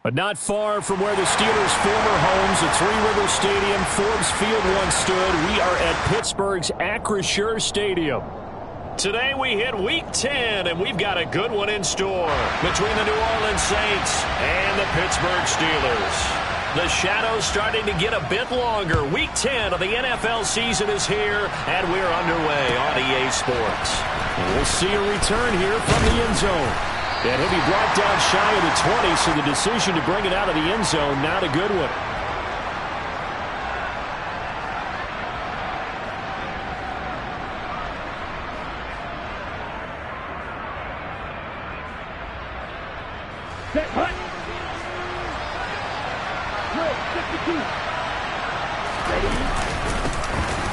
But not far from where the Steelers' former homes at Three Rivers Stadium, Forbes Field once stood, we are at Pittsburgh's Acrisure Stadium. Today we hit Week 10, and we've got a good one in store between the New Orleans Saints and the Pittsburgh Steelers. The shadow's starting to get a bit longer. Week 10 of the NFL season is here, and we're underway on EA Sports. We'll see a return here from the end zone. And he'll be brought down shy of the 20, so the decision to bring it out of the end zone, not a good one. Set, hut.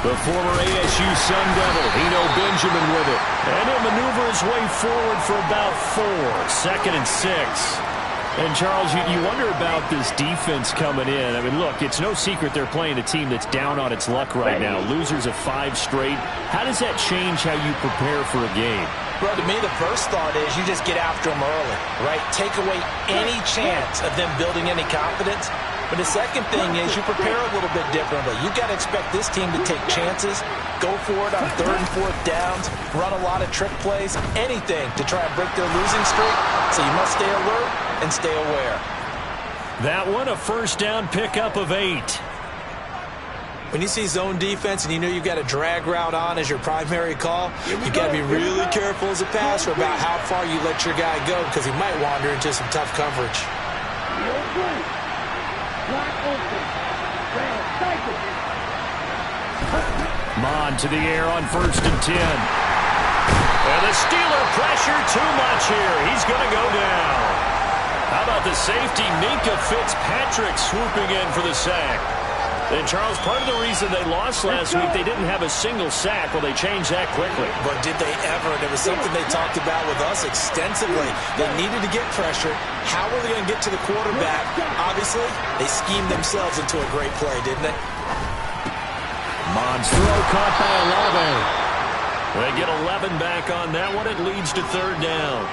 The former ASU Sun Devil, Eno Benjamin with it. And he'll maneuver his way forward for about 4, 2nd and 6. And, Charles, you wonder about this defense coming in. I mean, look, it's no secret they're playing a team that's down on its luck right now. Losers of 5 straight. How does that change how you prepare for a game? Well, to me, the first thought is you just get after them early, right? Take away any chance of them building any confidence. But the second thing is you prepare a little bit differently. You've got to expect this team to take chances, go for it on 3rd and 4th downs, run a lot of trick plays, anything to try and break their losing streak. So you must stay alert and stay aware. That one, a first down pickup of 8. When you see zone defense and you know you've got a drag route on as your primary call, you've got to be really careful as a passer about how far you let your guy go because he might wander into some tough coverage. Mon to the air on 1st and 10. And the Steeler pressure too much here. He's going to go down. How about the safety, Minka Fitzpatrick, swooping in for the sack? And, Charles, part of the reason they lost last week, they didn't have a single sack. Well, they changed that quickly. But did they ever? And it was something they talked about with us extensively. They needed to get pressure. How were they going to get to the quarterback? Obviously, they schemed themselves into a great play, didn't they? Mon's throw caught by Olave. They get 11 back on that one. It leads to 3rd down.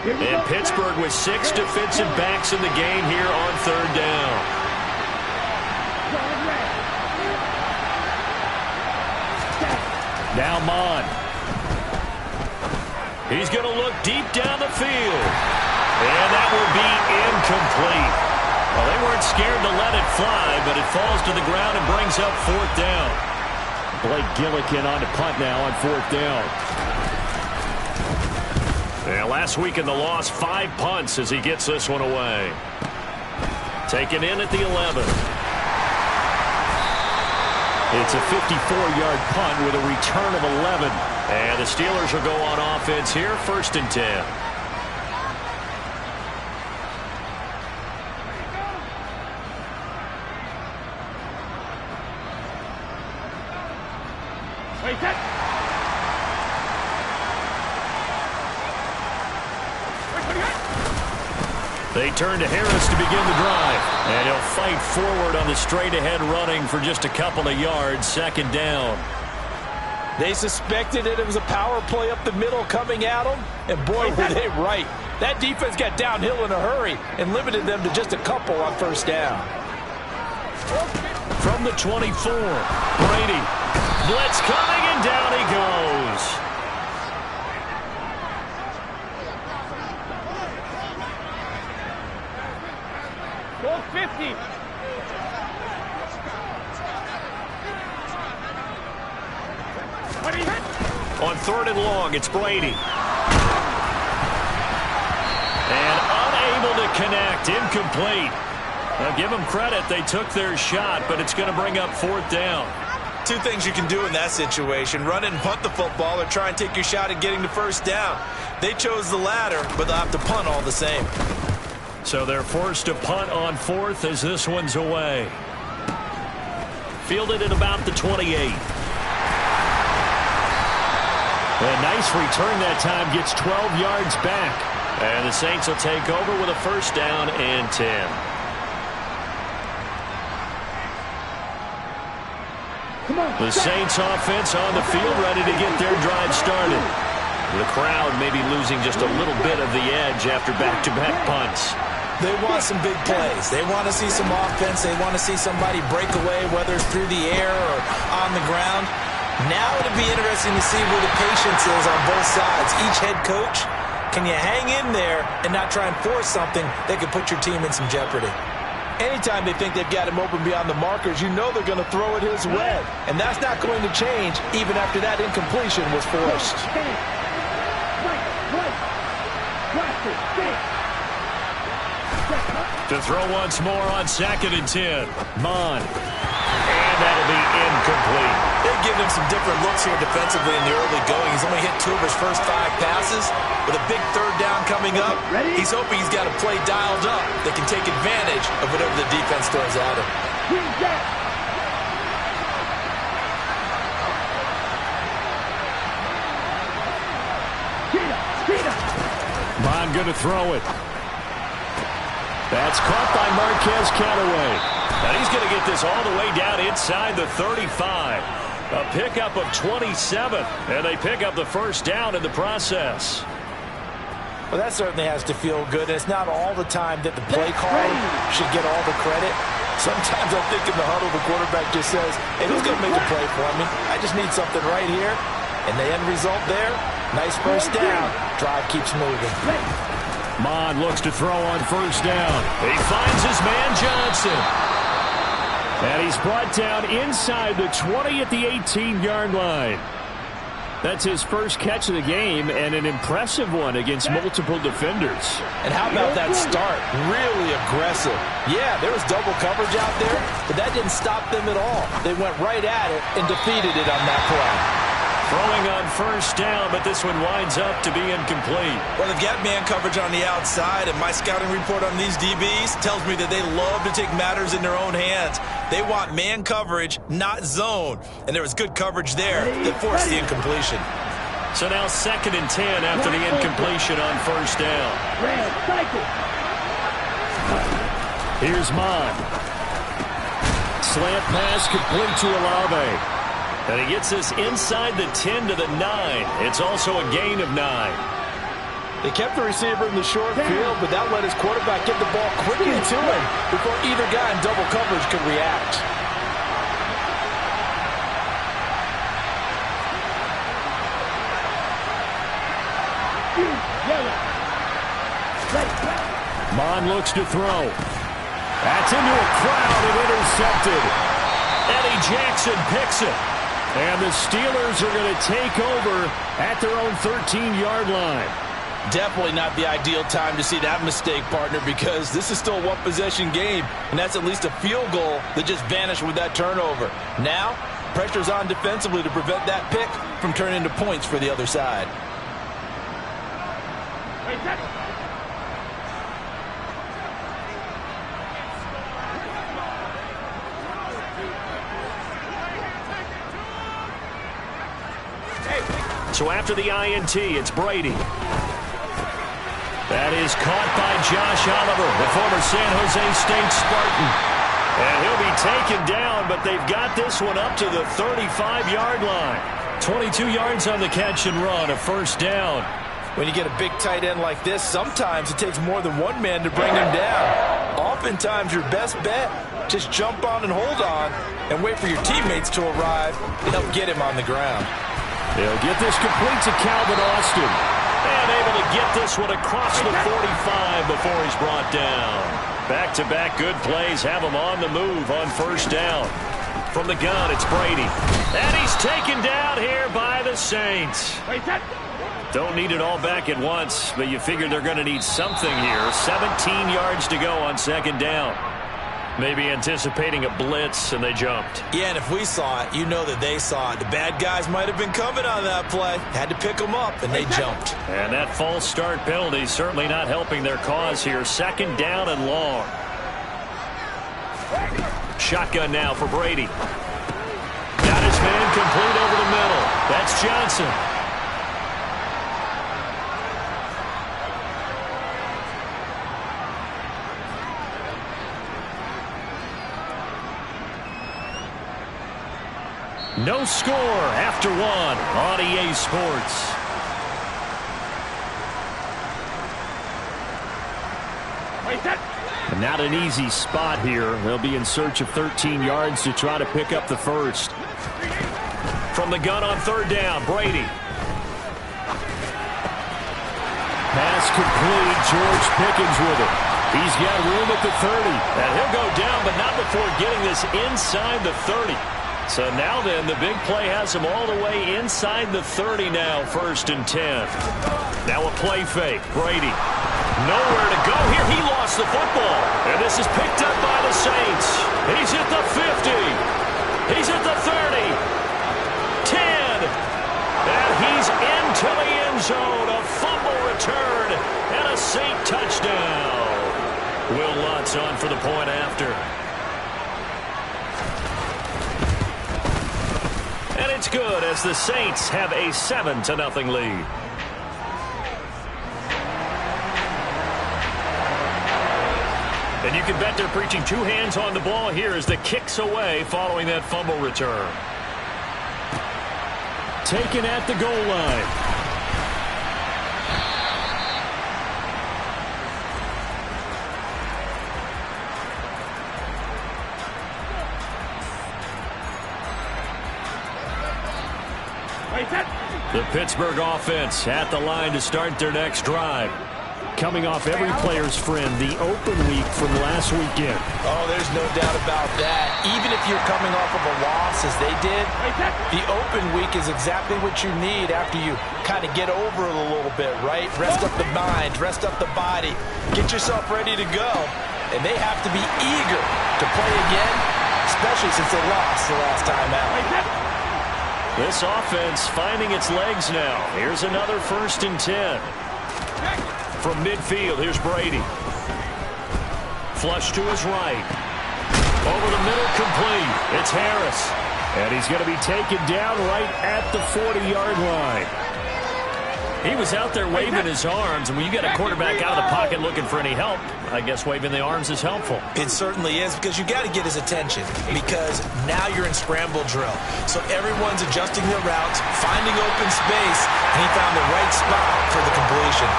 And Pittsburgh with 6 defensive backs in the game here on 3rd down. Now Mon. He's going to look deep down the field. And that will be incomplete. Well, they weren't scared to let it fly, but it falls to the ground and brings up 4th down. Blake Gillikin on to punt now on 4th down. Yeah, last week in the loss, 5 punts as he gets this one away. Taken in at the 11. It's a 54-yard punt with a return of 11. And the Steelers will go on offense here, 1st and 10. Wait, set. They turn to Harris to begin the drive. And he'll fight forward on the straight-ahead running for just a couple of yards. 2nd down. They suspected it was a power play up the middle coming at them. And boy, were they right. That defense got downhill in a hurry and limited them to just a couple on 1st down. From the 24, Brady. Blitz coming, and down he goes. Go 50. On 3rd and long, it's Brady. And unable to connect, incomplete. Now give them credit, they took their shot, but it's going to bring up 4th down. 2 things you can do in that situation: run and punt the football, or try and take your shot at getting the 1st down. They chose the latter, but they'll have to punt all the same. So they're forced to punt on 4th as this one's away. Fielded at about the 28. A nice return that time, gets 12 yards back. And the Saints will take over with a 1st down and 10. The Saints offense on the field, ready to get their drive started. The crowd may be losing just a little bit of the edge after back-to-back punts. They want some big plays. They want to see some offense. They want to see somebody break away, whether it's through the air or on the ground. Now it'll be interesting to see where the patience is on both sides. Each head coach, can you hang in there and not try and force something that could put your team in some jeopardy? Anytime they think they've got him open beyond the markers, you know they're going to throw it his way. And that's not going to change even after that incompletion was forced. To throw once more on 2nd and 10. Mon. And that'll be incomplete. They've given him some different looks here defensively in the early going. He's only hit 2 of his first 5 passes. With a big 3rd down coming up, he's hoping he's got a play dialed up that can take advantage of whatever the defense throws at him. Mon going to throw it. That's caught by Marquez Callaway. And he's going to get this all the way down inside the 35. A pickup of 27. And they pick up the first down in the process. Well, that certainly has to feel good. And it's not all the time that the play caller should get all the credit. Sometimes I think in the huddle, the quarterback just says, hey, who's going to make a play for me? I just need something right here. And the end result there, nice first down. Drive keeps moving. Mon looks to throw on first down. He finds his man Johnson. And he's brought down inside the 20 at the 18-yard line. That's his first catch of the game and an impressive one against multiple defenders. And how about that start? Really aggressive. Yeah, there was double coverage out there, but that didn't stop them at all. They went right at it and defeated it on that play. Throwing on first down, but this one winds up to be incomplete. Well, they've got man coverage on the outside, and my scouting report on these DBs tells me that they love to take matters in their own hands. They want man coverage, not zone. And there was good coverage there that forced the incompletion. So now 2nd and 10 after the incompletion on first down. Here's Mon. Slant pass complete to Olave. And he gets this inside the 10 to the 9. It's also a gain of 9. They kept the receiver in the short field, but that let his quarterback get the ball quickly to him before either guy in double coverage could react. Mon looks to throw. That's into a crowd and intercepted. Eddie Jackson picks it. And the Steelers are going to take over at their own 13-yard line. Definitely not the ideal time to see that mistake, partner, because this is still a one-possession game, and that's at least a field goal that just vanished with that turnover. Now, pressure's on defensively to prevent that pick from turning into points for the other side. So after the INT, it's Brady. That is caught by Josh Oliver, the former San Jose State Spartan. And he'll be taken down, but they've got this one up to the 35-yard line. 22 yards on the catch and run, a first down. When you get a big tight end like this, sometimes it takes more than one man to bring him down. Oftentimes, your best bet, just jump on and hold on and wait for your teammates to arrive to help get him on the ground. They'll get this complete to Calvin Austin. And able to get this one across the 45 before he's brought down. Back-to-back good plays have him on the move on first down. From the gun, it's Brady. And he's taken down here by the Saints. Don't need it all back at once, but you figure they're going to need something here. 17 yards to go on second down. Maybe anticipating a blitz, and they jumped. Yeah, and if we saw it, you know that they saw it. The bad guys might have been coming on that play. Had to pick them up, and they jumped. And that false start penalty certainly not helping their cause here. Second down and long. Shotgun now for Brady. Got his man complete over the middle. That's Johnson. No score after one on EA Sports. Not an easy spot here. They'll be in search of 13 yards to try to pick up the first. From the gun on third down, Brady. Pass complete. George Pickens with it. He's got room at the 30. And he'll go down, but not before getting this inside the 30. So now then, the big play has him all the way inside the 30 now, 1st and 10. Now a play fake. Brady. Nowhere to go here. He lost the football. And this is picked up by the Saints. He's at the 50. He's at the 30. 10. And he's into the end zone. A fumble return and a Saint touchdown. Will Lutz on for the point after. And it's good as the Saints have a 7-0 lead. And you can bet they're preaching two hands on the ball here as the kick's away following that fumble return. Taken at the goal line. The Pittsburgh offense at the line to start their next drive. Coming off every player's friend, the open week from last weekend. Oh, there's no doubt about that. Even if you're coming off of a loss as they did, the open week is exactly what you need after you kind of get over it a little bit, right? Rest up the mind, rest up the body, get yourself ready to go. And they have to be eager to play again, especially since they lost the last time out. This offense finding its legs now. Here's another 1st and 10. From midfield, here's Brady. Flush to his right. Over the middle, complete. It's Harris. And he's going to be taken down right at the 40-yard line. He was out there waving his arms, and when you get a quarterback out of the pocket looking for any help, I guess waving the arms is helpful. It certainly is, because you got to get his attention, because now you're in scramble drill. So everyone's adjusting their routes, finding open space, and he found the right spot for the completion.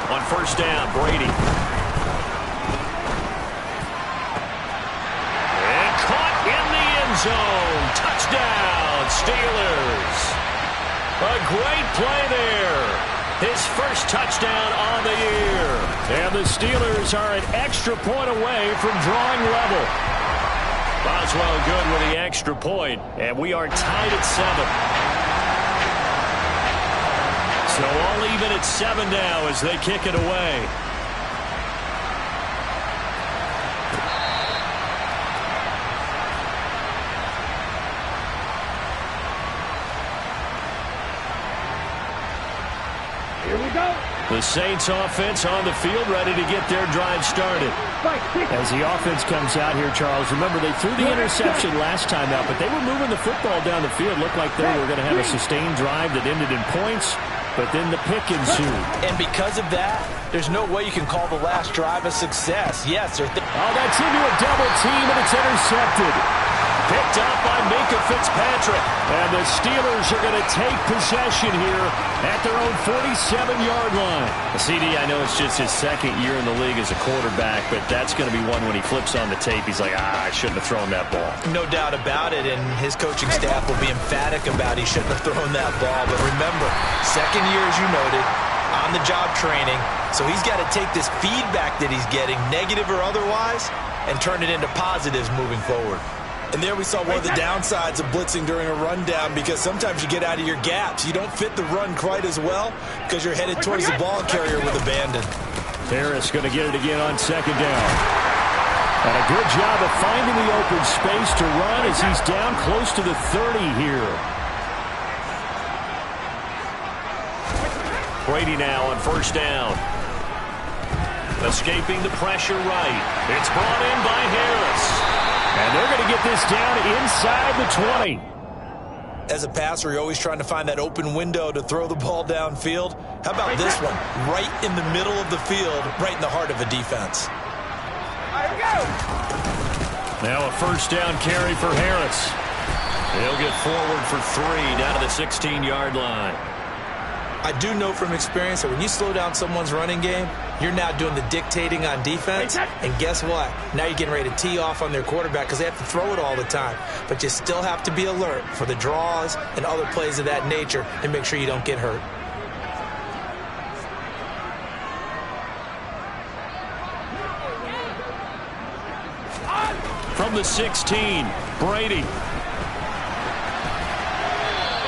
On 1st down, Brady. Zone. Touchdown, Steelers. A great play there. His first touchdown on the year. And the Steelers are an extra point away from drawing level. Boswell good with the extra point, and we are tied at 7. So all even at 7 now as they kick it away. The Saints offense on the field ready to get their drive started. As the offense comes out here, Charles, remember they threw the interception last time out, but they were moving the football down the field. Looked like they were going to have a sustained drive that ended in points, but then the pick ensued. And because of that, there's no way you can call the last drive a success. Yes, oh, that's into a double team, and it's intercepted. Picked up by Minka Fitzpatrick. And the Steelers are going to take possession here at their own 47-yard line. CD, I know it's just his 2nd year in the league as a quarterback, but that's going to be one when he flips on the tape. He's like, I shouldn't have thrown that ball. No doubt about it, and his coaching staff will be emphatic about he shouldn't have thrown that ball. But remember, 2nd year, as you noted, on-the-job training. So he's got to take this feedback that he's getting, negative or otherwise, and turn it into positives moving forward. And there we saw one of the downsides of blitzing during a rundown, because sometimes you get out of your gaps. You don't fit the run quite as well because you're headed towards the ball carrier with abandon. Harris going to get it again on 2nd down. And a good job of finding the open space to run as he's down close to the 30 here. Brady now on 1st down. Escaping the pressure right. It's brought in by Harris. And they're going to get this down inside the 20. As a passer, you're always trying to find that open window to throw the ball downfield. How about this one? Right in the middle of the field, right in the heart of a defense. Now a 1st down carry for Harris. He'll get forward for 3 down to the 16-yard line. I do know from experience that when you slow down someone's running game, you're now doing the dictating on defense. And guess what? Now you're getting ready to tee off on their quarterback because they have to throw it all the time. But you still have to be alert for the draws and other plays of that nature and make sure you don't get hurt. From the 16, Brady.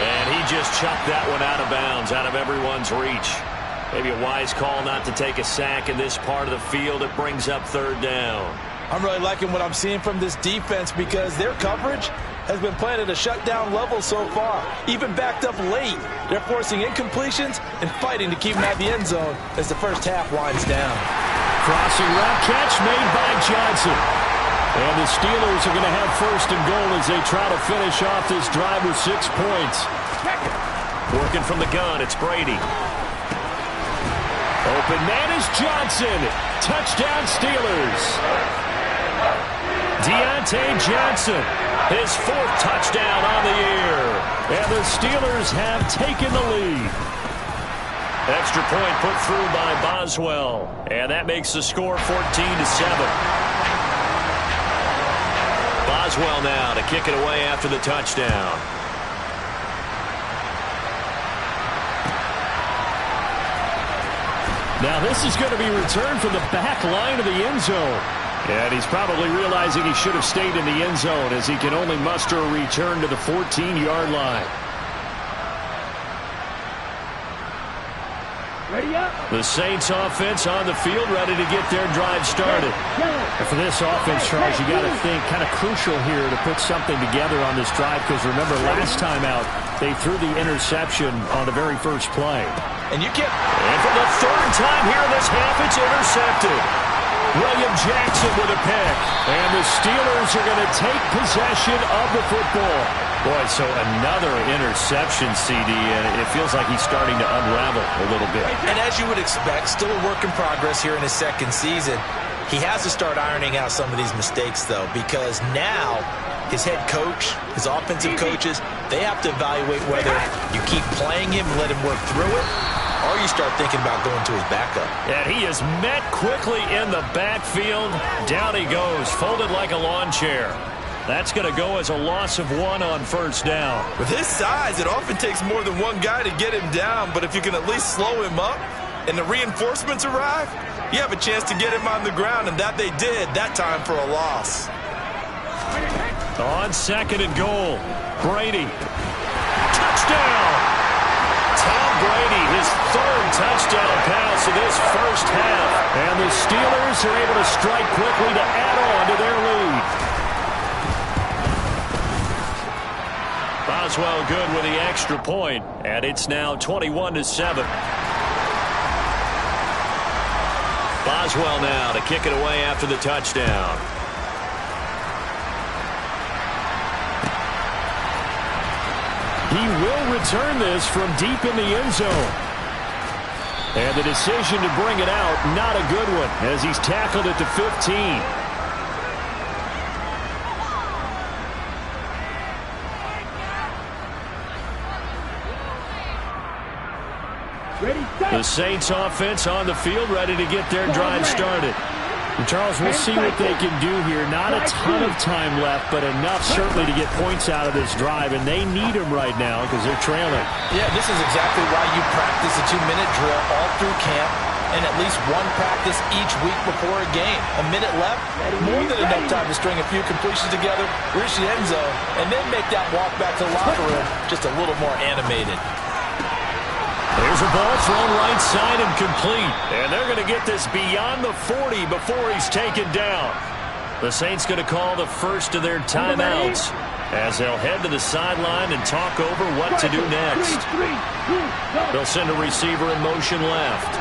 And he just chucked that one out of bounds, out of everyone's reach. Maybe a wise call not to take a sack in this part of the field. It brings up third down. I'm really liking what I'm seeing from this defense because their coverage has been playing at a shutdown level so far. Even backed up late, they're forcing incompletions and fighting to keep them out of the end zone as the first half winds down. Crossing route catch made by Johnson. And the Steelers are going to have first and goal as they try to finish off this drive with 6 points. Working from the gun, it's Brady. Open man is Johnson. Touchdown Steelers. Deontay Johnson, his 4th touchdown on the year. And the Steelers have taken the lead. Extra point put through by Boswell. And that makes the score 14-7. Boswell now to kick it away after the touchdown. Now this is going to be returned from the back line of the end zone. And he's probably realizing he should have stayed in the end zone as he can only muster a return to the 14-yard line. Ready up. The Saints offense on the field ready to get their drive started. And for this offense, Charles, you got to think kind of crucial here to put something together on this drive because remember last time out they threw the interception on the very first play. And you can't. And for the 3rd time here in this half, it's intercepted. William Jackson with a pick. And the Steelers are going to take possession of the football. Boy, so another interception, CD, and it feels like he's starting to unravel a little bit. And as you would expect, still a work in progress here in his 2nd season. He has to start ironing out some of these mistakes, though, because now his head coach, his offensive coaches, they have to evaluate whether you keep playing him and let him work through it, or you start thinking about going to his backup. And he is met quickly in the backfield. Down he goes, folded like a lawn chair. That's going to go as a loss of 1 on first down. With his size, it often takes more than one guy to get him down, but if you can at least slow him up and the reinforcements arrive, you have a chance to get him on the ground, and that they did that time for a loss. On 2nd and goal, Brady. Touchdown! Tom Brady, his 3rd touchdown pass of this first half. And the Steelers are able to strike quickly to add on to their lead. Boswell good with the extra point, and it's now 21-7. Boswell now to kick it away after the touchdown. He will return this from deep in the end zone. And the decision to bring it out, not a good one, as he's tackled at the 15. The Saints offense on the field ready to get their drive started. And Charles, we'll see what they can do here. Not a ton of time left, but enough certainly to get points out of this drive, and they need them right now because they're trailing. Yeah, this is exactly why you practice a 2-minute drill all through camp and at least one practice each week before a game. A minute left, more than enough time to string a few completions together, reach the end zone, and then make that walk back to the locker room just a little more animated. There's a ball thrown right side and complete. And they're going to get this beyond the 40 before he's taken down. The Saints going to call the first of their timeouts as they'll head to the sideline and talk over what to do next. They'll send a receiver in motion left.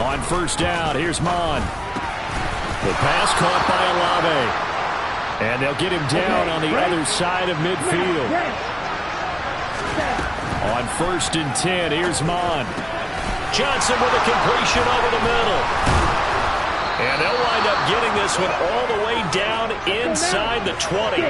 On first down, here's Mon. The pass caught by Olave. And they'll get him down on the other side of midfield. On 1st and 10, here's Mon. Johnson with a completion over the middle. And they'll wind up getting this one all the way down inside the 20.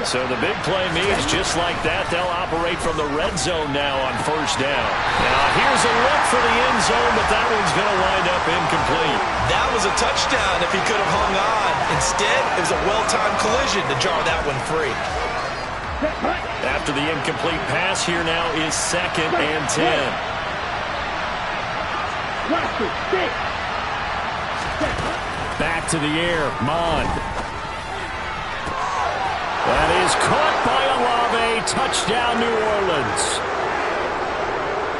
So the big play means just like that, they'll operate from the red zone now on first down. Now here's a look for the end zone, but that one's going to wind up incomplete. That was a touchdown if he could have hung on. Instead, it was a well-timed collision to jar that one free. After the incomplete pass, here now is 2nd and 10. Back to the air, Mond. That is caught by Olave. Touchdown, New Orleans.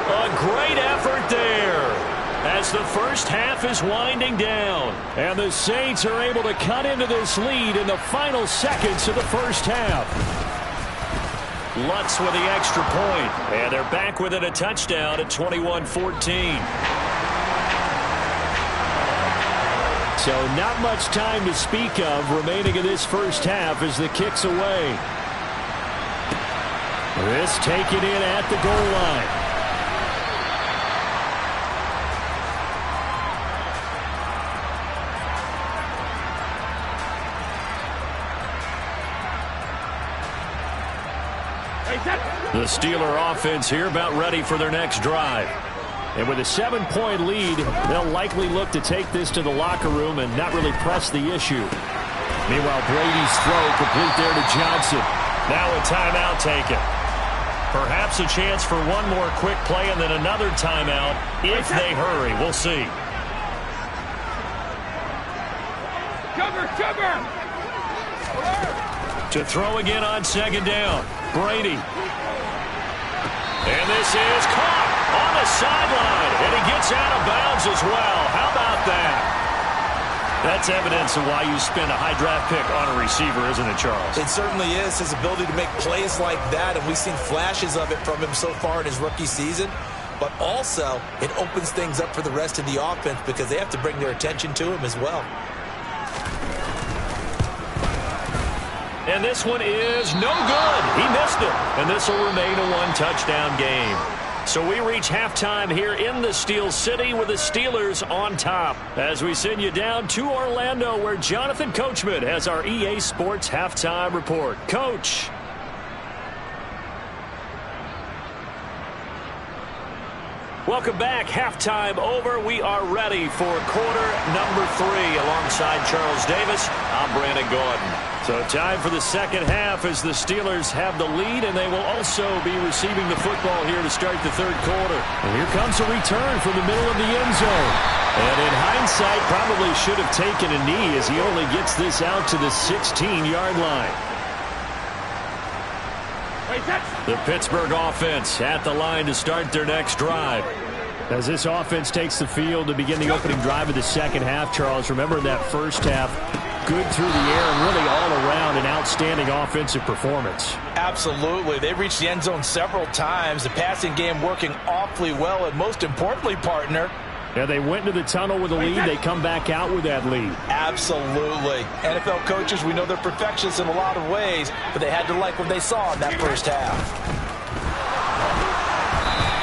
A great effort there as the first half is winding down. And the Saints are able to cut into this lead in the final seconds of the first half. Lutz with the extra point. And they're back within a touchdown at 21-14. So not much time to speak of remaining in this first half as the kick's away. This taken in at the goal line. The Steeler offense here about ready for their next drive. And with a 7-point lead, they'll likely look to take this to the locker room and not really press the issue. Meanwhile, Brady's throw complete there to Johnson. Now a timeout taken. Perhaps a chance for one more quick play and then another timeout if they hurry. We'll see. Sugar! To throw again on 2nd down. Brady. And this is caught on the sideline. And he gets out of bounds as well. How about that? That's evidence of why you spend a high draft pick on a receiver, isn't it, Charles? It certainly is. His ability to make plays like that, and we've seen flashes of it from him so far in his rookie season. But also, it opens things up for the rest of the offense because they have to bring their attention to him as well. And this one is no good. He missed it. And this will remain a one-touchdown game. So we reach halftime here in the Steel City with the Steelers on top. As we send you down to Orlando where Jonathan Coachman has our EA Sports halftime report. Coach. Welcome back. Halftime over. We are ready for quarter number 3 alongside Charles Davis. I'm Brandon Gordon. So time for the second half as the Steelers have the lead, and they will also be receiving the football here to start the third quarter. And here comes a return from the middle of the end zone. And in hindsight, probably should have taken a knee as he only gets this out to the 16-yard line. The Pittsburgh offense at the line to start their next drive. As this offense takes the field to begin the opening drive of the second half, Charles, remember that first half, good through the air and really all around an outstanding offensive performance. Absolutely. They reached the end zone several times. The passing game working awfully well, and most importantly, partner, yeah, they went into the tunnel with a lead. They come back out with that lead. Absolutely. NFL coaches, we know they're perfectionists in a lot of ways, but they had to like what they saw in that first half.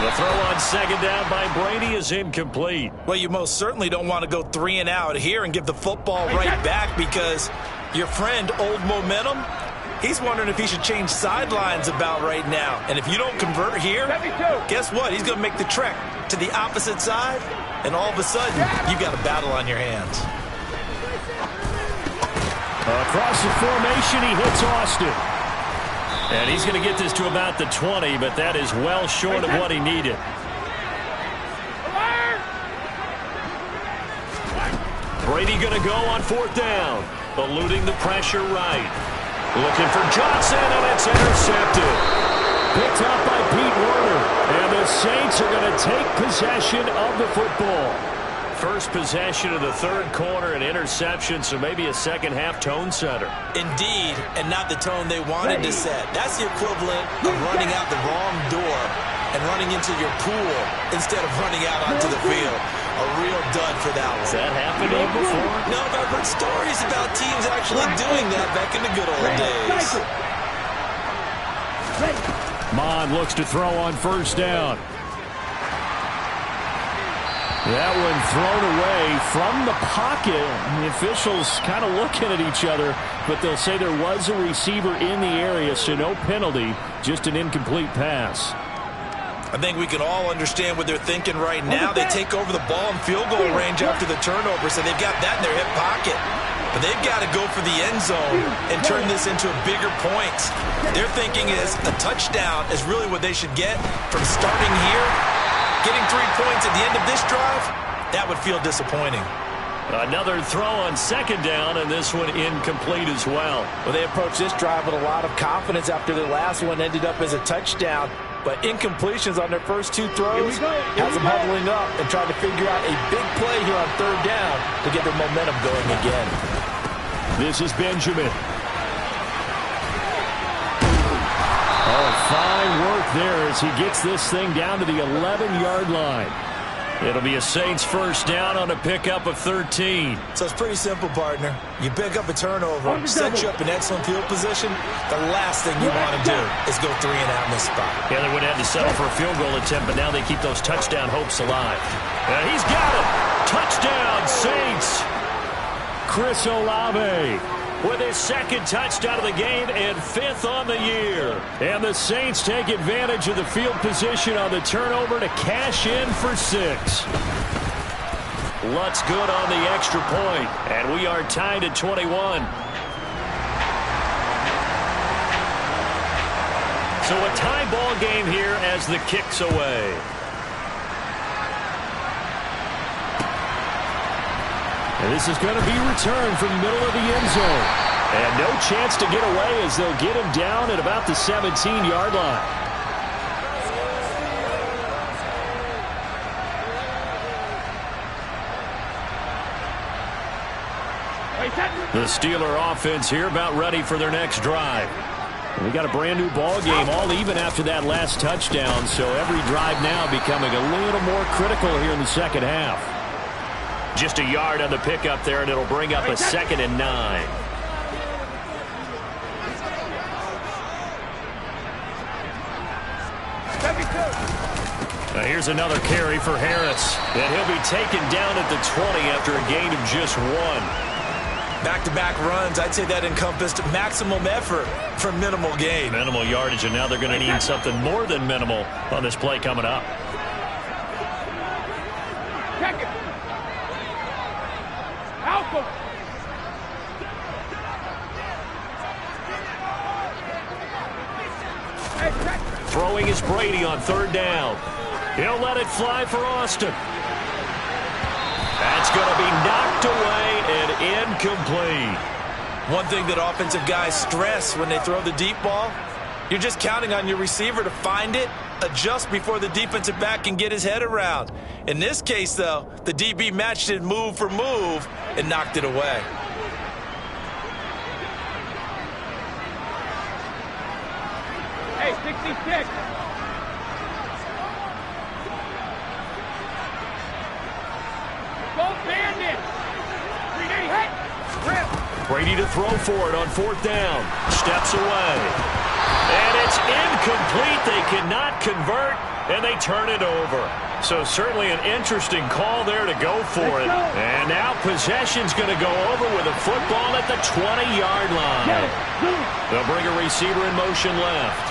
The throw on second down by Brady is incomplete. Well, you most certainly don't want to go 3 and out here and give the football right back because your friend, Old Momentum, he's wondering if he should change sidelines about right now. And if you don't convert here, guess what? He's going to make the trek to the opposite side, and all of a sudden, you've got a battle on your hands. Across the formation, he hits Austin. And he's going to get this to about the 20, but that is well short of what he needed. Brady going to go on 4th down, eluding the pressure right. Looking for Johnson, and it's intercepted. Picked up by Pete Werner, and the Saints are going to take possession of the football. First possession of the third quarter, an interception, so maybe a second-half tone setter. Indeed, and not the tone they wanted to set. That's the equivalent of running out the wrong door and running into your pool instead of running out onto the field. A real dud for that one. Has that happened to you before? No, but I've heard stories about teams actually doing that back in the good old days. Mond looks to throw on first down. That one thrown away from the pocket. The officials kind of looking at each other, but they'll say there was a receiver in the area, so no penalty, just an incomplete pass. I think we can all understand what they're thinking right now. They take over the ball in field goal range after the turnover, so they've got that in their hip pocket. But they've got to go for the end zone and turn this into a bigger point. Their thinking is a touchdown is really what they should get from starting here. Getting 3 points at the end of this drive, that would feel disappointing. Another throw on second down, and this one incomplete as well. Well, they approached this drive with a lot of confidence after their last one ended up as a touchdown. But incompletions on their first 2 throws has them huddling up and trying to figure out a big play here on third down to get their momentum going again. This is Benjamin. Oh, fine work there as he gets this thing down to the 11-yard line. It'll be a Saints first down on a pickup of 13. So it's pretty simple, partner. You pick up a turnover, set you up in excellent field position. The last thing you want to do is go 3 and out in this spot. Yeah, they would have to settle for a field goal attempt, but now they keep those touchdown hopes alive. And he's got it. Touchdown, Saints. Chris Olave with his second touchdown of the game and 5th on the year. And the Saints take advantage of the field position on the turnover to cash in for 6. Lutz good on the extra point, and we are tied at 21. So a tie ball game here as the kick's away. And this is going to be returned from the middle of the end zone. And no chance to get away as they'll get him down at about the 17-yard line. The Steeler offense here about ready for their next drive. We got a brand new ball game, all even after that last touchdown, so every drive now becoming a little more critical here in the second half. Just a yard on the pickup there, and it'll bring up a 2nd and 9. Now here's another carry for Harris, and he'll be taken down at the 20 after a gain of just 1. Back-to-back runs, I'd say that encompassed maximum effort for minimal gain. Minimal yardage, and now they're going to need something more than minimal on this play coming up. Check it. Alpha. Throwing is Brady on third down. He'll let it fly for Austin. That's going to be knocked away and incomplete. One thing that offensive guys stress when they throw the deep ball, you're just counting on your receiver to find it, adjust before the defensive back can get his head around. In this case, though, the DB matched it move for move and knocked it away. Hey, 66. Go Bandit. 380. Brady to throw for it on fourth down. Steps away. And it's incomplete. They cannot convert, and they turn it over. So certainly an interesting call there to go for it. And now possession's going to go over with a football at the 20-yard line. They'll bring a receiver in motion left.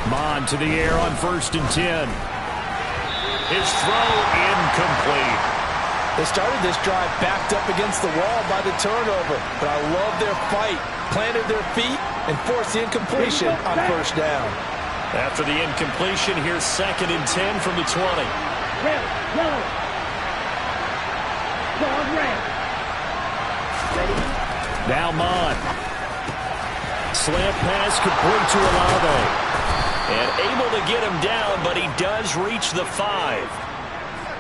Mon to the air on 1st and 10. His throw incomplete. They started this drive backed up against the wall by the turnover, but I love their fight, planted their feet, and forced the incompletion on first down. After the incompletion, here's 2nd and 10 from the 20. Red, yellow. Dog red. Now Mon. Slant pass complete to Olave. And able to get him down, but he does reach the 5.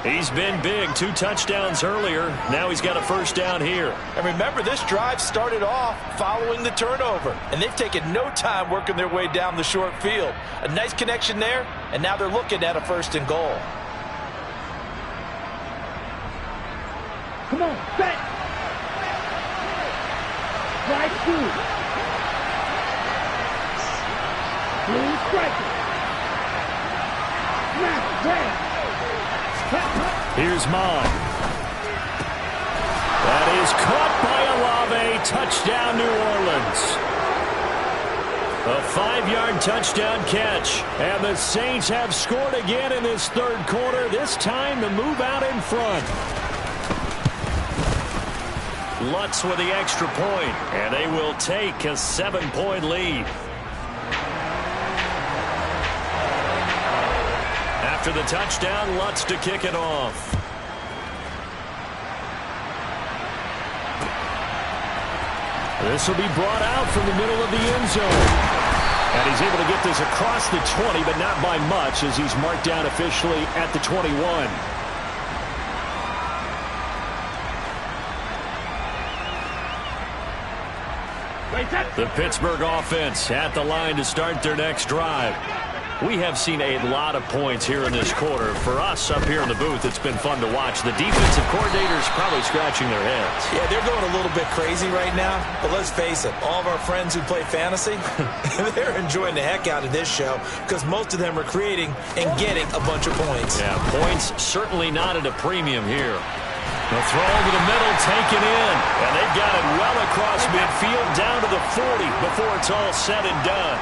He's been big. 2 touchdowns earlier. Now he's got a first down here. And remember, this drive started off following the turnover, and they've taken no time working their way down the short field. A nice connection there, and now they're looking at a 1st and goal. Come on, set. Right through. Blue striker. Here's Mond. That is caught by Olave. Touchdown, New Orleans. A 5-yard touchdown catch. And the Saints have scored again in this third quarter. This time the move out in front. Lutz with the extra point, and they will take a 7-point lead. After the touchdown, Lutz to kick it off. This will be brought out from the middle of the end zone. And he's able to get this across the 20, but not by much, as he's marked down officially at the 21. The Pittsburgh offense at the line to start their next drive. We have seen a lot of points here in this quarter. For us up here in the booth, it's been fun to watch. The defensive coordinators probably scratching their heads. Yeah, they're going a little bit crazy right now. But let's face it, all of our friends who play fantasy, they're enjoying the heck out of this show because most of them are creating and getting a bunch of points. Yeah, points certainly not at a premium here. The throw to the middle, taken in. And they've got it well across midfield down to the 40 before it's all said and done.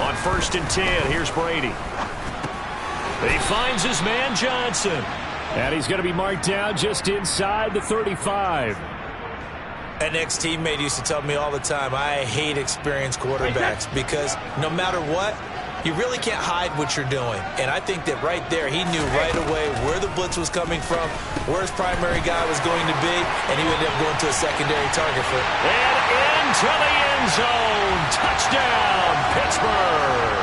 On 1st and 10, here's Brady. He finds his man Johnson. And he's going to be marked down just inside the 35. An ex-teammate used to tell me all the time, I hate experienced quarterbacks because no matter what, you really can't hide what you're doing. And I think that right there, he knew right away where the blitz was coming from, where his primary guy was going to be, and he would end up going to a secondary target for it. And into the end zone. Touchdown, Pittsburgh.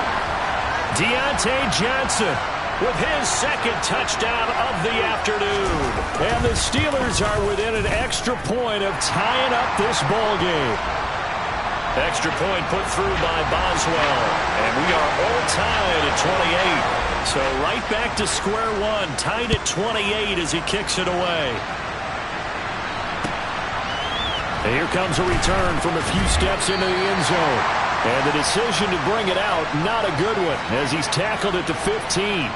Deontay Johnson with his second touchdown of the afternoon. And the Steelers are within an extra point of tying up this ball game. Extra point put through by Boswell. And we are all tied at 28. So right back to square one. Tied at 28 as he kicks it away. And here comes a return from a few steps into the end zone. And the decision to bring it out, not a good one, as he's tackled at the 15.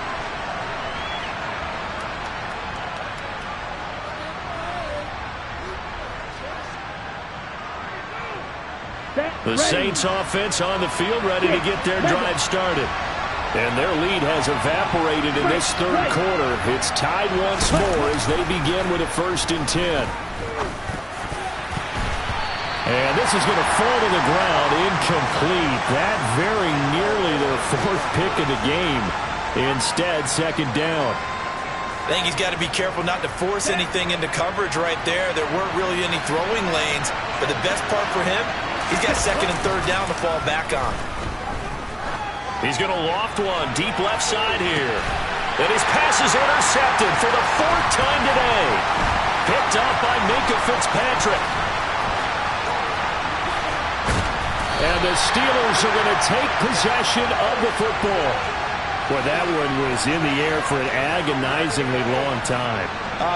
The Saints offense on the field ready to get their drive started. And their lead has evaporated in this third quarter. It's tied once more as they begin with a 1st and 10. And this is going to fall to the ground incomplete. That very nearly their 4th pick of the game. Instead, 2nd down. I think he's got to be careful not to force anything into coverage right there. There weren't really any throwing lanes. But the best part for him, he's got 2nd and 3rd down to fall back on. He's going to loft one deep left side here. And his pass is intercepted for the 4th time today. Picked up by Minkah Fitzpatrick. And the Steelers are going to take possession of the football. Well, that one was in the air for an agonizingly long time.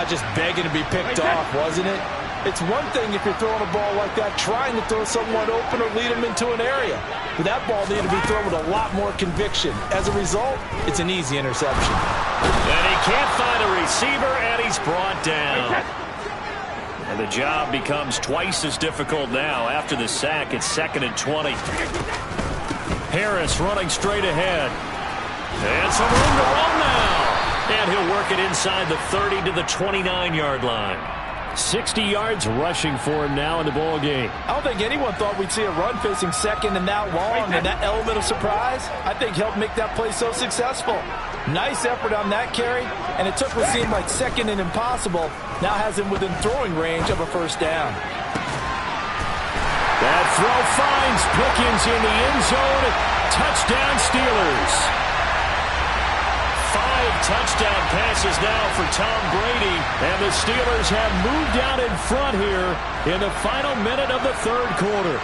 Just begging to be picked off, wasn't it? It's one thing if you're throwing a ball like that, trying to throw someone open or lead them into an area. But that ball needed to be thrown with a lot more conviction. As a result, it's an easy interception. And he can't find a receiver, and he's brought down. And the job becomes twice as difficult now. After the sack, it's 2nd and 20. Harris running straight ahead. And some room to run now. And he'll work it inside the 30 to the 29-yard line. 60 yards rushing for him now in the ball game. I don't think anyone thought we'd see a run facing 2nd and that long, and that element of surprise, I think, helped make that play so successful. Nice effort on that carry, and it took what seemed like 2nd and impossible, now has him within throwing range of a 1st down. That throw finds Pickens in the end zone. Touchdown Steelers. 5 touchdown passes now for Tom Brady, and the Steelers have moved out in front here in the final minute of the 3rd quarter.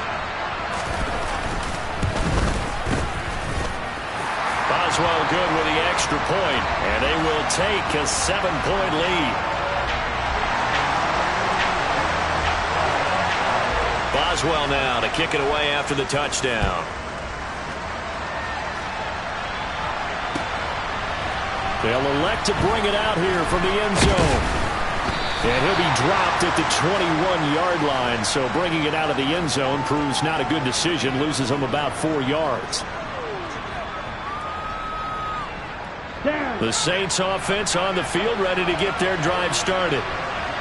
Boswell good with the extra point, and they will take a 7-point lead. Boswell now to kick it away after the touchdown. They'll elect to bring it out here from the end zone. And he'll be dropped at the 21-yard line, so bringing it out of the end zone proves not a good decision, loses him about 4 yards. The Saints offense on the field, ready to get their drive started.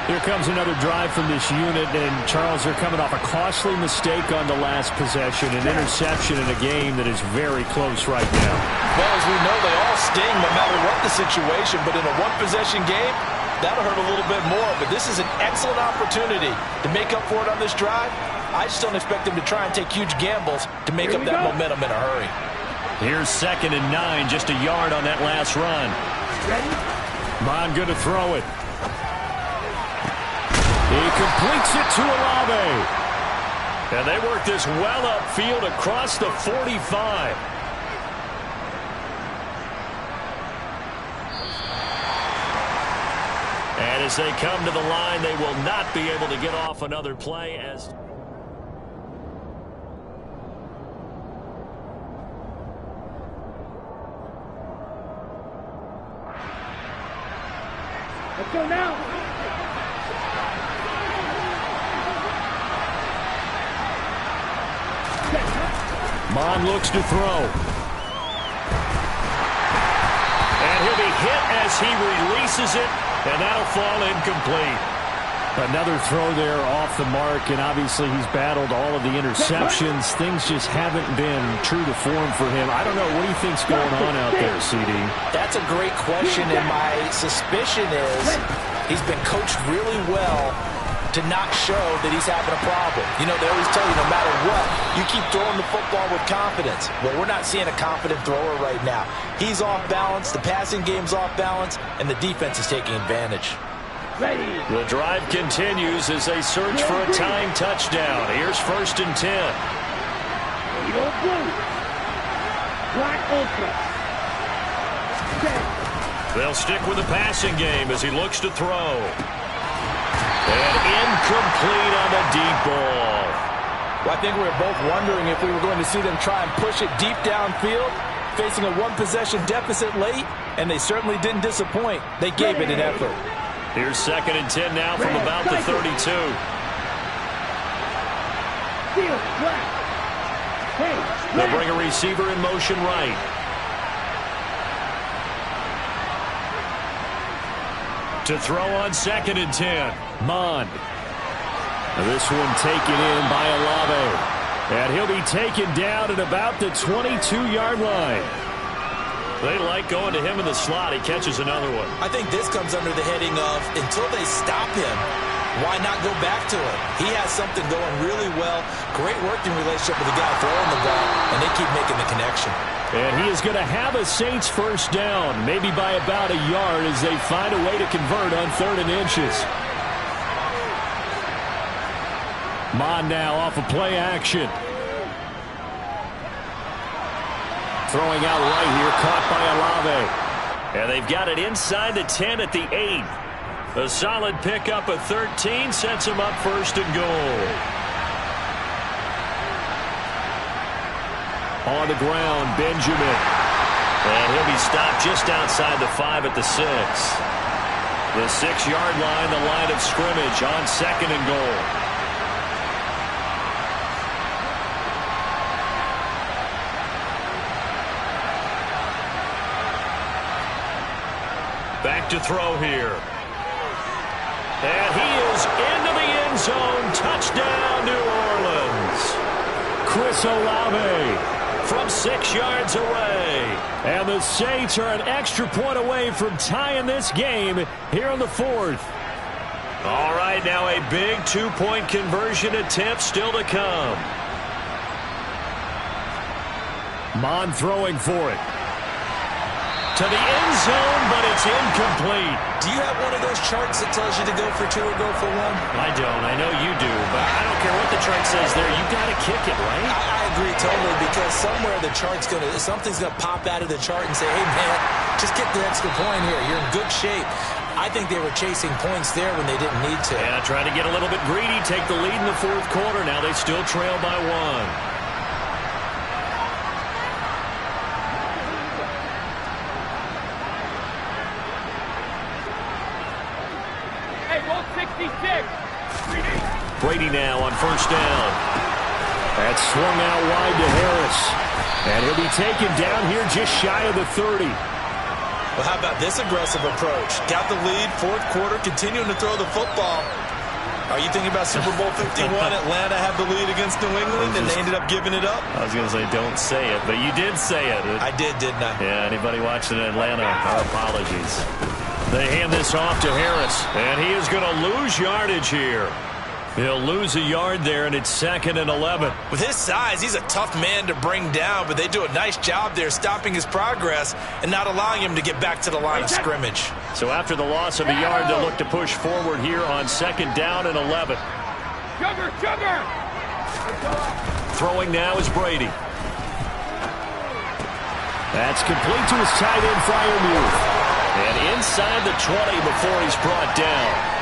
Here comes another drive from this unit, and Charles, they're coming off a costly mistake on the last possession, an interception in a game that is very close right now. Well, as we know, they all sting no matter what the situation, but in a one-possession game, that'll hurt a little bit more. But this is an excellent opportunity to make up for it on this drive. I just don't expect them to try and take huge gambles to make up that momentum in a hurry. Here's 2nd and 9, just a yard on that last run. Bond good to throw it. He completes it to Olave. And they work this well upfield across the 45. And as they come to the line, they will not be able to get off another play as... Let's go now. Mon looks to throw. And he'll be hit as he releases it, and that'll fall incomplete. Another throw there off the mark, and obviously he's battled all of the interceptions. Things just haven't been true to form for him. I don't know. What do you think's going on out there, CD? That's a great question, and my suspicion is he's been coached really well to not show that he's having a problem. You know, they always tell you no matter what, you keep throwing the football with confidence. Well, we're not seeing a confident thrower right now. He's off balance, the passing game's off balance, and the defense is taking advantage. The drive continues as they search for a tying touchdown. Here's 1st and 10. They'll stick with the passing game as he looks to throw. And incomplete on the deep ball. Well, I think we were both wondering if we were going to see them try and push it deep downfield, facing a one-possession deficit late, and they certainly didn't disappoint. They gave it an effort. Here's 2nd and 10 now from about the 32. They'll bring a receiver in motion right. To throw on 2nd and 10. Mon. This one taken in by Olave. And he'll be taken down at about the 22-yard line. They like going to him in the slot. He catches another one. I think this comes under the heading of until they stop him, why not go back to him? He has something going really well. Great working relationship with the guy throwing the ball, and they keep making the connection. And he is going to have a Saints first down, maybe by about a yard as they find a way to convert on 3rd and inches. Mon now off of play action. Throwing out right here, caught by Olave. And they've got it inside the 10 at the 8. A solid pickup of 13 sets him up 1st and goal. On the ground, Benjamin. And he'll be stopped just outside the 5 at the 6. The 6-yard line, the line of scrimmage on 2nd and goal. Back to throw here. And he is into the end zone. Touchdown, New Orleans. Chris Olave from 6 yards away. And the Saints are an extra point away from tying this game here in the 4th. All right, now a big 2-point conversion attempt still to come. Mon throwing for it. To the end zone, but it's incomplete. Do you have one of those charts that tells you to go for 2 or go for 1? I don't. I know you do, but I don't care what the chart says there. You got to kick it, right? I agree totally, because somewhere the chart's something's gonna pop out of the chart and say, hey man, just get the extra point here. You're in good shape. I think they were chasing points there when they didn't need to. Yeah, trying to get a little bit greedy, take the lead in the 4th quarter. Now they still trail by 1. 66. Brady now on first down. That's swung out wide to Harris. And he'll be taken down here just shy of the 30. Well, how about this aggressive approach? Got the lead, fourth quarter, continuing to throw the football. Are you thinking about Super Bowl 51? Atlanta had the lead against New England, and they ended up giving it up? I was going to say, don't say it, but you did say it. I did, didn't I? Yeah, anybody watching in Atlanta, our apologies. They hand this off to Harris, and he is going to lose yardage here. He'll lose a yard there, and it's 2nd and 11. With his size, he's a tough man to bring down, but they do a nice job there stopping his progress and not allowing him to get back to the line of scrimmage. So after the loss of a yard, they'll look to push forward here on 2nd down and 11. Sugar! Throwing now is Brady. That's complete to his tight end, Freiermuth. And inside the 20 before he's brought down.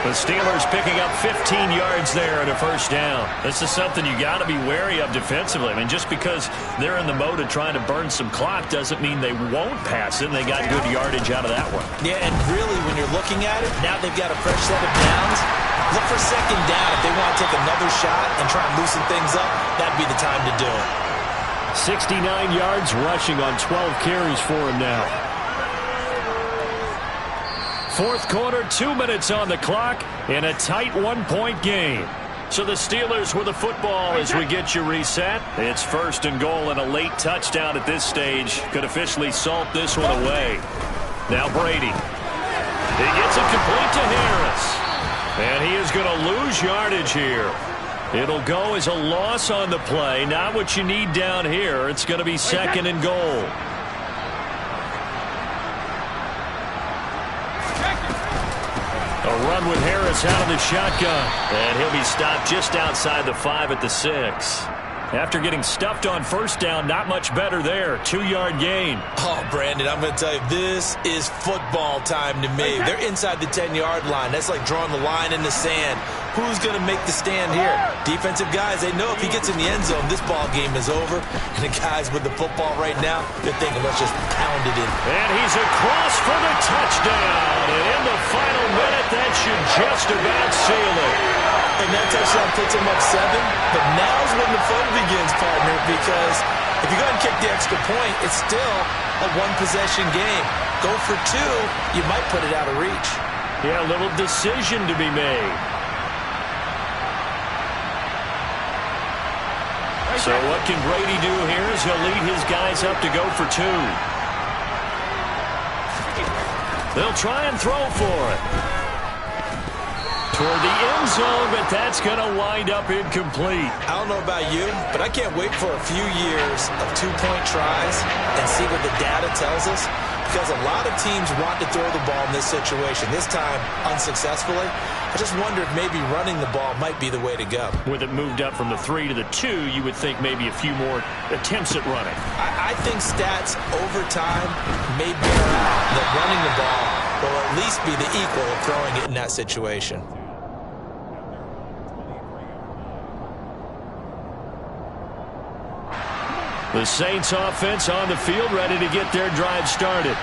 The Steelers picking up 15 yards there and a first down. This is something you got to be wary of defensively. I mean, just because they're in the mode of trying to burn some clock doesn't mean they won't pass it. And they got good yardage out of that one. Yeah, and really, when you're looking at it, now they've got a fresh set of downs. Look for 2nd down. If they want to take another shot and try and loosen things up, that'd be the time to do it. 69 yards rushing on 12 carries for him now. Fourth quarter, 2 minutes on the clock in a tight one-point game. So the Steelers with the football as we get you reset. It's 1st and goal and a late touchdown at this stage could officially salt this one away. Now Brady. He gets it complete to Harris. And he is going to lose yardage here. It'll go as a loss on the play. Not what you need down here. It's going to be 2nd and goal. A run with Harris out of the shotgun. And he'll be stopped just outside the 5 at the 6. After getting stuffed on first down, not much better there. 2-yard gain. Oh, Brandon, I'm going to tell you, this is football time to me. They're inside the 10-yard line. That's like drawing the line in the sand. Who's going to make the stand here? Defensive guys, they know if he gets in the end zone, this ball game is over. And the guys with the football right now, they're thinking, let's just pound it in. And he's across for the touchdown. And in the final minute, that should just about seal it. And that touchdown puts him up 7. But now's when the fun begins, partner, because if you go ahead and kick the extra point, it's still a one-possession game. Go for 2, you might put it out of reach. Yeah, a little decision to be made. So what can Brady do here as he'll lead his guys up to go for 2. They'll try and throw for it. Toward the end zone, but that's going to wind up incomplete. I don't know about you, but I can't wait for a few years of 2-point tries and see what the data tells us, because a lot of teams want to throw the ball in this situation. This time, unsuccessfully. I just wonder if maybe running the ball might be the way to go. With it moved up from the 3 to the 2, you would think maybe a few more attempts at running. I think stats over time may bear out that running the ball will at least be the equal of throwing it in that situation. The Saints offense on the field, ready to get their drive started.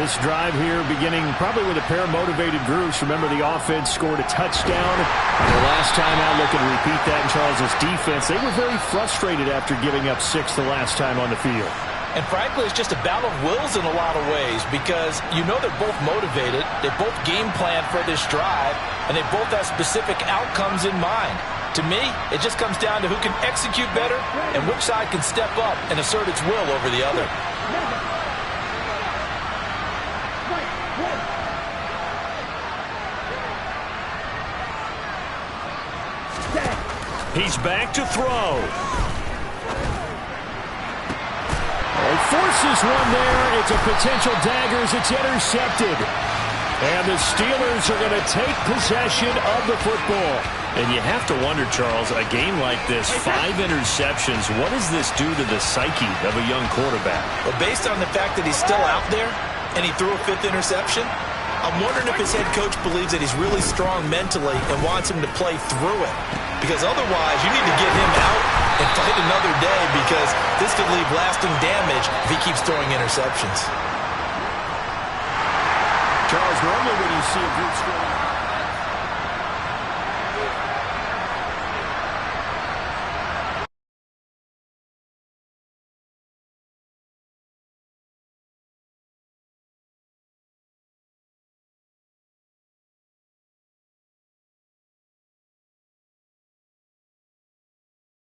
This drive here beginning probably with a pair of motivated groups. Remember, the offense scored a touchdown. And the last time out, looking to repeat that in Charles' defense. They were very frustrated after giving up 6 the last time on the field. And frankly, it's just a battle of wills in a lot of ways, because you know they're both motivated, they both game plan for this drive, and they both have specific outcomes in mind. To me, it just comes down to who can execute better and which side can step up and assert its will over the other. He's back to throw. He forces one there. It's a potential dagger as it's intercepted. And the Steelers are going to take possession of the football. And you have to wonder, Charles, a game like this, 5 interceptions, what does this do to the psyche of a young quarterback? Well, based on the fact that he's still out there and he threw a 5th interception, I'm wondering if his head coach believes that he's really strong mentally and wants him to play through it. Because otherwise, you need to get him out and fight another day, because this could leave lasting damage if he keeps throwing interceptions. Charles, normally when you see a group scoring